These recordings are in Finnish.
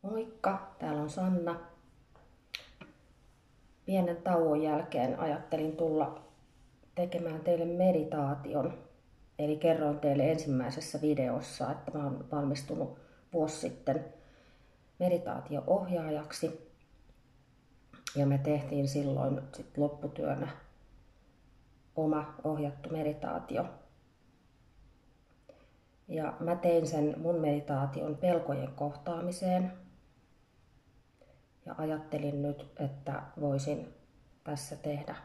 Moikka, täällä on Sanna. Pienen tauon jälkeen ajattelin tulla tekemään teille meditaation. Eli kerroin teille ensimmäisessä videossa, että mä oon valmistunut vuosi sitten meditaatio-ohjaajaksi. Ja me tehtiin silloin lopputyönä oma ohjattu meditaatio. Ja mä tein sen mun meditaation pelkojen kohtaamiseen. Ja ajattelin nyt, että voisin tässä tehdä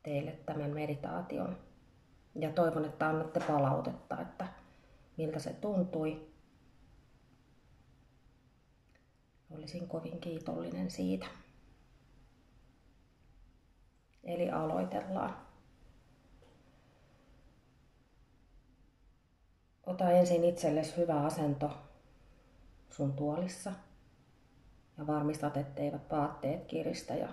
teille tämän meditaation. Ja toivon, että annatte palautetta, että miltä se tuntui. Olisin kovin kiitollinen siitä. Eli aloitellaan. Ota ensin itsellesi hyvä asento sun tuolissa. Ja varmistat, etteivät vaatteet kiristä ja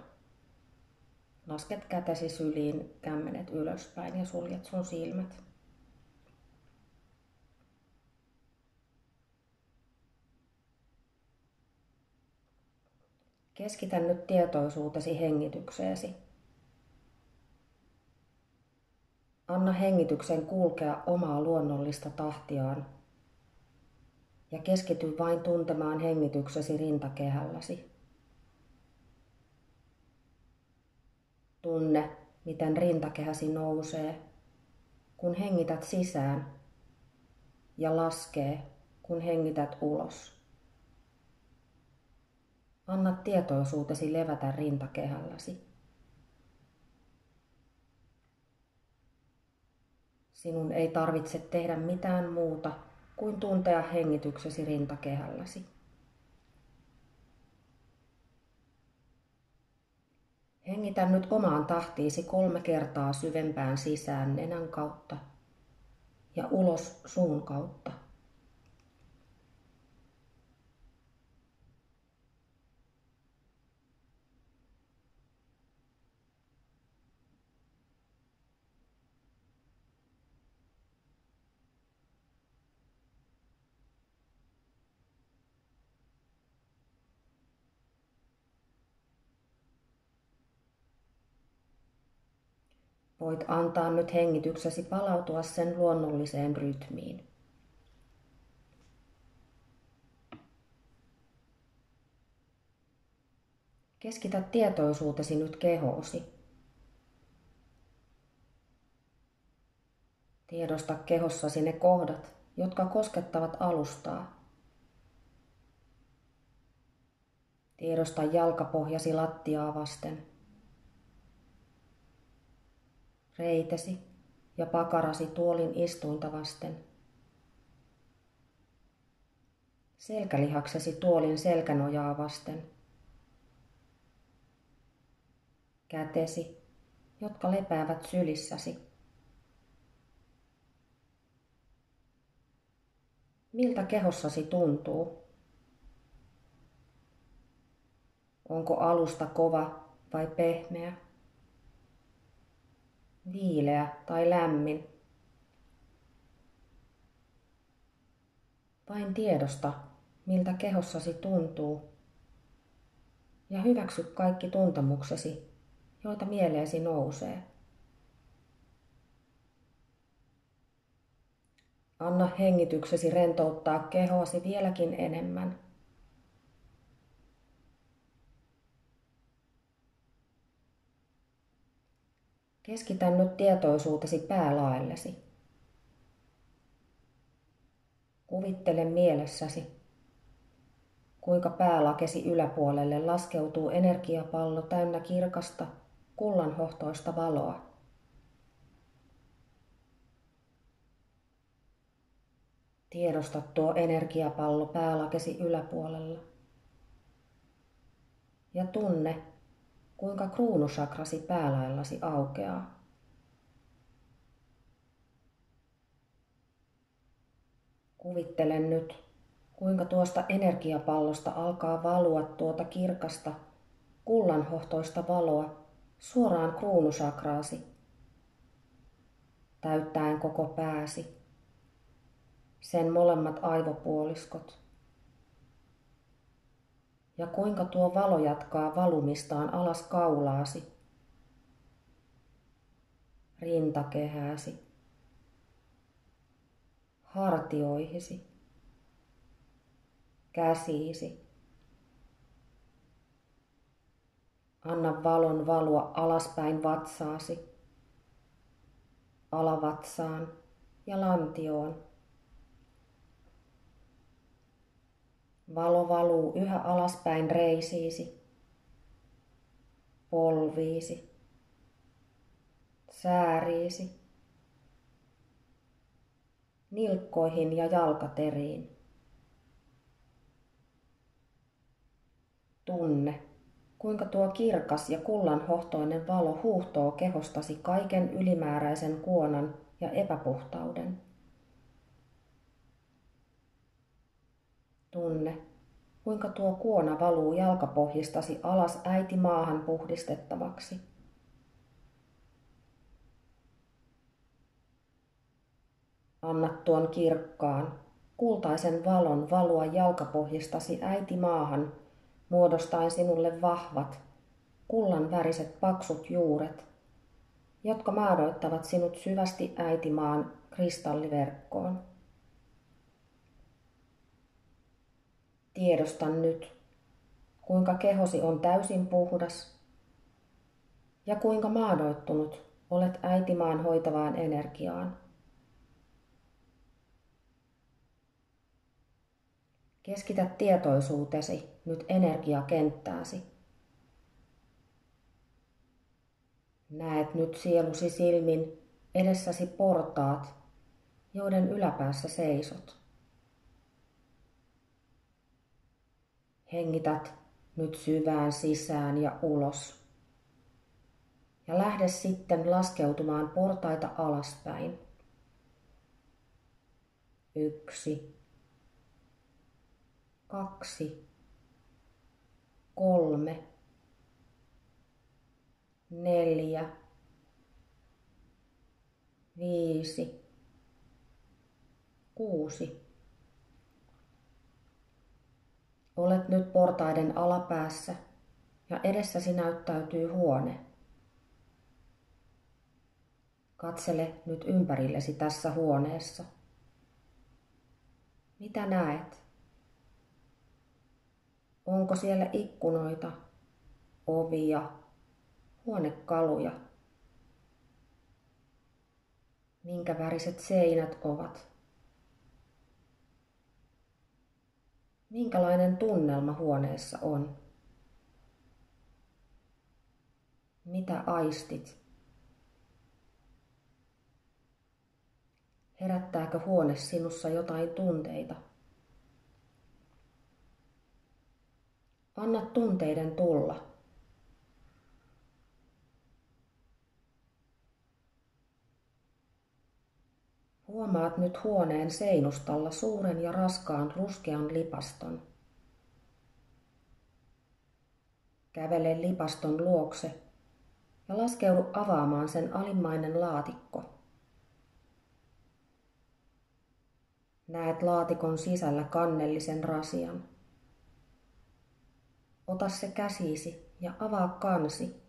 lasket kätesi syliin, kämmenet ylöspäin ja suljet sun silmät. Keskitä nyt tietoisuutesi hengitykseesi. Anna hengityksen kulkea omaa luonnollista tahtiaan ja keskity vain tuntemaan hengityksesi rintakehälläsi. Tunne, miten rintakehäsi nousee, kun hengität sisään ja laskee, kun hengität ulos. Anna tietoisuutesi levätä rintakehälläsi. Sinun ei tarvitse tehdä mitään muuta kuin tuntea hengityksesi rintakehälläsi. Hengitä nyt omaan tahtiisi 3 kertaa syvempään sisään nenän kautta ja ulos suun kautta. Voit antaa nyt hengityksesi palautua sen luonnolliseen rytmiin. Keskitä tietoisuutesi nyt kehoosi. Tiedosta kehossasi ne kohdat, jotka koskettavat alustaa. Tiedosta jalkapohjasi lattiaa vasten. Reitesi ja pakarasi tuolin istuinta vasten. Selkälihaksesi tuolin selkänojaa vasten. Kätesi, jotka lepäävät sylissäsi. Miltä kehossasi tuntuu? Onko alusta kova vai pehmeä? Viileä tai lämmin? Vain tiedosta, miltä kehossasi tuntuu, ja hyväksy kaikki tuntemuksesi, joita mieleesi nousee. Anna hengityksesi rentouttaa kehoasi vieläkin enemmän. Keskitä nyt tietoisuutesi päälaellesi. Kuvittele mielessäsi, kuinka päälakesi yläpuolelle laskeutuu energiapallo täynnä kirkasta, kullanhohtoista valoa. Tiedosta tuo energiapallo päälakesi yläpuolella. Ja tunne, kuinka kruunusakrasi päälaellasi aukeaa. Kuvittele nyt, kuinka tuosta energiapallosta alkaa valua tuota kirkasta, kullanhohtoista valoa suoraan kruunusakraasi, täyttäen koko pääsi, sen molemmat aivopuoliskot, ja kuinka tuo valo jatkaa valumistaan alas kaulaasi, rintakehääsi, hartioihisi, käsiisi. Anna valon valua alaspäin vatsaasi, alavatsaan ja lantioon. Valo valuu yhä alaspäin reisiisi, polviisi, sääriisi, nilkkoihin ja jalkateriin. Tunne, kuinka tuo kirkas ja kullanhohtoinen valo huuhtoo kehostasi kaiken ylimääräisen kuonan ja epäpuhtauden. Tunne, kuinka tuo kuona valuu jalkapohjistasi alas äiti maahan puhdistettavaksi. Anna tuon kirkkaan, kultaisen valon valua jalkapohjistasi äiti maahan, muodostaen sinulle vahvat, kullan väriset paksut juuret, jotka maadoittavat sinut syvästi äitimaan kristalliverkkoon. Tiedostan nyt, kuinka kehosi on täysin puhdas ja kuinka maadoittunut olet äitimaan hoitavaan energiaan. Keskitä tietoisuutesi nyt energiakenttääsi. Näet nyt sielusi silmin edessäsi portaat, joiden yläpäässä seisot. Hengität nyt syvään sisään ja ulos. Ja lähde sitten laskeutumaan portaita alaspäin. 1, 2, 3, 4, 5, 6. Olet nyt portaiden alapäässä ja edessäsi näyttäytyy huone. Katsele nyt ympärillesi tässä huoneessa. Mitä näet? Onko siellä ikkunoita, ovia, huonekaluja? Minkä väriset seinät ovat? Minkälainen tunnelma huoneessa on? Mitä aistit? Herättääkö huone sinussa jotain tunteita? Anna tunteiden tulla. Huomaat nyt huoneen seinustalla suuren ja raskaan ruskean lipaston. Kävele lipaston luokse ja laskeudu avaamaan sen alimmainen laatikko. Näet laatikon sisällä kannellisen rasian. Ota se käsiisi ja avaa kansi.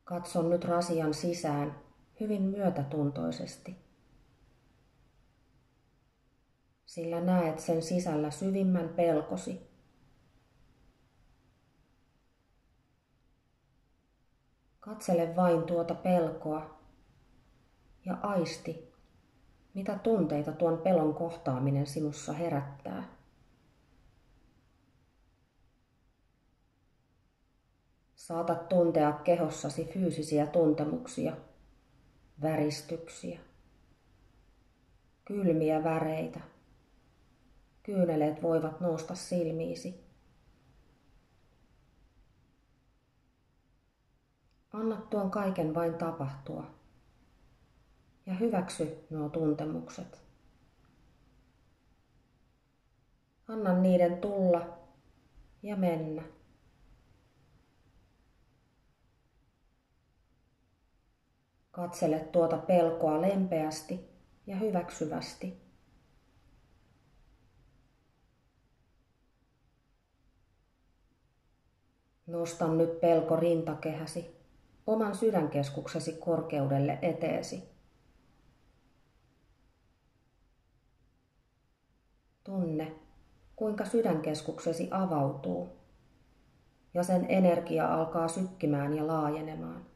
Katso nyt rasian sisään hyvin myötätuntoisesti, sillä näet sen sisällä syvimmän pelkosi. Katsele vain tuota pelkoa ja aisti, mitä tunteita tuon pelon kohtaaminen sinussa herättää. Saatat tuntea kehossasi fyysisiä tuntemuksia, väristyksiä, kylmiä väreitä. Kyyneleet voivat nousta silmiisi. Anna tuon kaiken vain tapahtua ja hyväksy nuo tuntemukset. Anna niiden tulla ja mennä. Katsele tuota pelkoa lempeästi ja hyväksyvästi. Nosta nyt pelko rintakehäsi, oman sydänkeskuksesi korkeudelle eteesi. Tunne, kuinka sydänkeskuksesi avautuu ja sen energia alkaa sykkimään ja laajenemaan.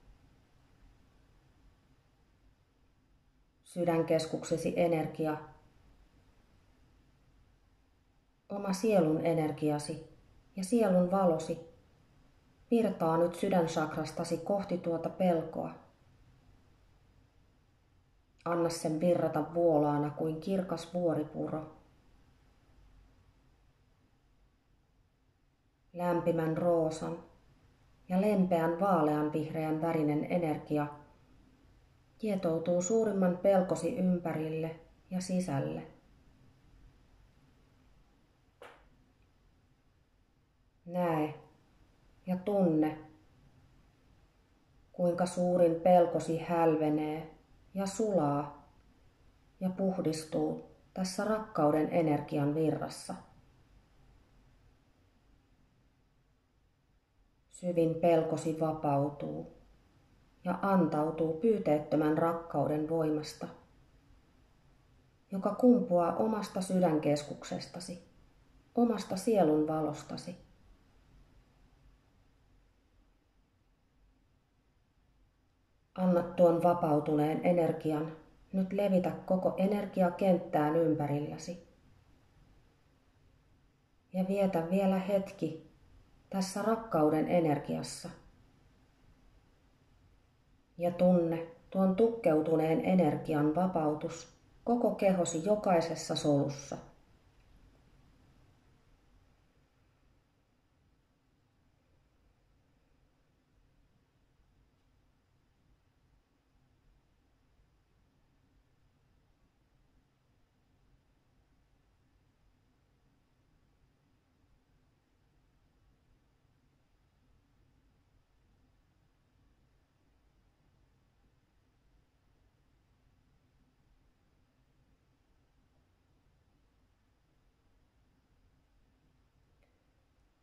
Sydänkeskuksesi energia, oma sielun energiasi ja sielun valosi virtaa nyt sydänsakrastasi kohti tuota pelkoa. Anna sen virrata vuolaana kuin kirkas vuoripuro. Lämpimän roosan ja lempeän vaalean vihreän värinen energia kietoutuu suurimman pelkosi ympärille ja sisälle. Näe ja tunne, kuinka suurin pelkosi hälvenee ja sulaa ja puhdistuu tässä rakkauden energian virrassa. Syvin pelkosi vapautuu ja antautuu pyyteettömän rakkauden voimasta, joka kumpuaa omasta sydänkeskuksestasi, omasta sielun valostasi. Anna tuon vapautuneen energian nyt levitä koko energiakenttään ympärilläsi. Ja vietä vielä hetki tässä rakkauden energiassa. Ja tunne tuon tukkeutuneen energian vapautus koko kehosi jokaisessa solussa.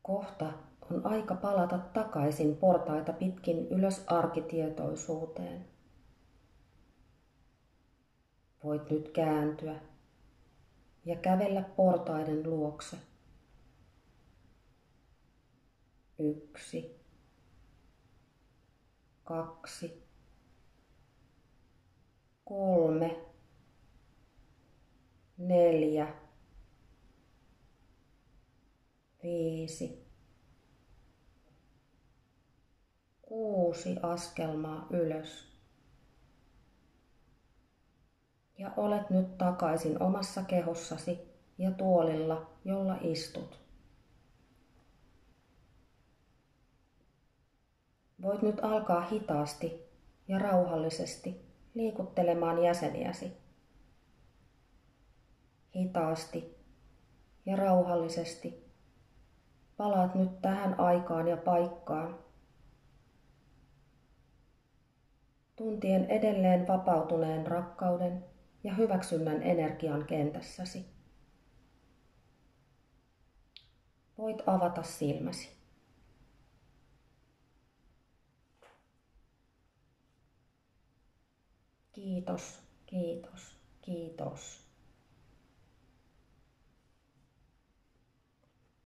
Kohta on aika palata takaisin portaita pitkin ylös arkitietoisuuteen. Voit nyt kääntyä ja kävellä portaiden luokse. 1, 2, 3, 4, 5, 6 askelmaa ylös. Ja olet nyt takaisin omassa kehossasi ja tuolilla, jolla istut. Voit nyt alkaa hitaasti ja rauhallisesti liikuttelemaan jäseniäsi. Hitaasti ja rauhallisesti palaat nyt tähän aikaan ja paikkaan. Tuntien edelleen vapautuneen rakkauden ja hyväksynnän energian kentässäsi. Voit avata silmäsi. Kiitos, kiitos, kiitos.